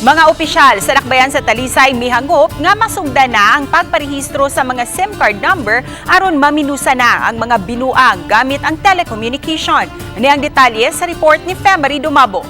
Mga opisyal sa Dakbayan sa Talisay mihangop nga masugda na ang pagparehistro sa mga SIM card number aron maminusa na ang mga binuang gamit ang telecommunication. Ani ang detalye sa report ni Femery Dumabo.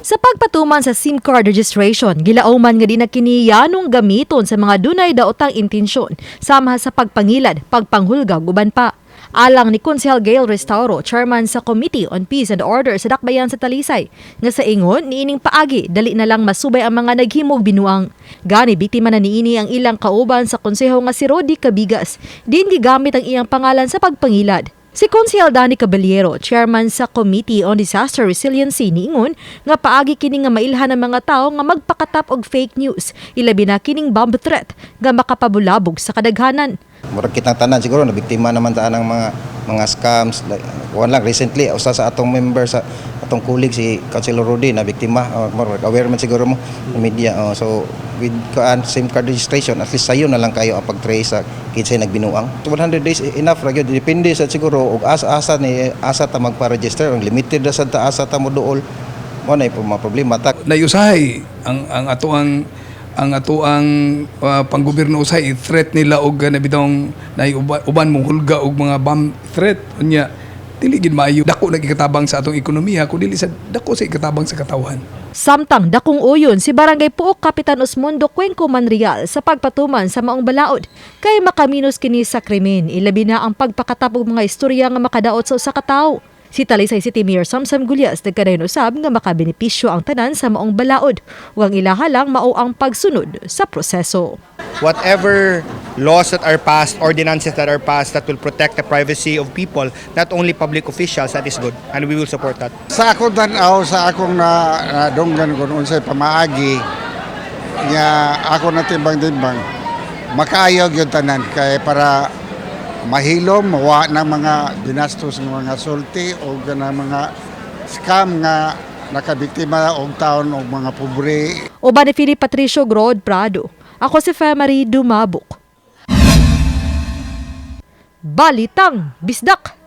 Sa pagpatuman sa SIM card registration, gilauman nga di na kini yanong gamiton sa mga dunay daotang intensyon sama sa pagpangilad, pagpanghulga guban pa. Alang ni Konsehal Gail Restauro, chairman sa Committee on Peace and Order sa Dakbayan sa Talisay, nga sa ingon niining paagi dali na lang masubay ang mga naghimog binuang. Gani biktima na niini ang ilang kauban sa konseho nga si Rodi Cabigas, din gigamit ang iyang pangalan sa pagpangilad. Si Konsehal Danny Caballero, chairman sa Committee on Disaster Resiliency, niingon nga paagi kini nga mailhan ng mga tao nga magpakatap og fake news, ilabi na kining bomb threat nga makapabulabog sa kadaghanan. Murag kitang tanan siguro na biktima naman ta ng mga scams like one lang recently usa sa atong member sa atong colleague si Councilor Rudy na biktima murag aware man siguro mo sa media so with SIM card registration at least sayo na lang kayo ang pag-trace sa kinsay nagbinuang 100 days enough ra gyud depende sa siguro og asa ta magpa-register ang limited na sa asa ta mo duol mo na yung mga problema ta nayusahay ang atoang panggobyerno usay threat nila og nabitong uban mong hulga og mga bomb threat unya dili gid maayo dako nagikatabang sa atong ekonomiya kundi sa dako sa ikatabang sa katawhan. Samtang dakong uyon si Barangay Puok Kapitan Osmundo Cuenco Manrial sa pagpatuman sa maong balaod kay makaminos kini sa krimen ilabi na ang pagpakatab og mga istorya nga makadaot sa usa ka tawo. Si Talisay City Mayor Samsam Gulyas nagkadayon usab nga makabenepisyo ang tanan sa maong balaod. Huwag ilaha lang mao ang pagsunod sa proseso. Whatever laws that are passed, ordinances that are passed that will protect the privacy of people, not only public officials, that is good and we will support that. Sa akong tanaw, sa akong nadunggan kung unsay pamaagi nga ako natimbang-timbang makaayog yung tanan kay para mahilom, mawa ng mga dinastos ng mga sulti o ng mga scam nga nakabiktima og taon og mga pobre. Uban ni Philip Patricio Grod Prado. Ako si Femery Dumabok. Balitang Bisdak.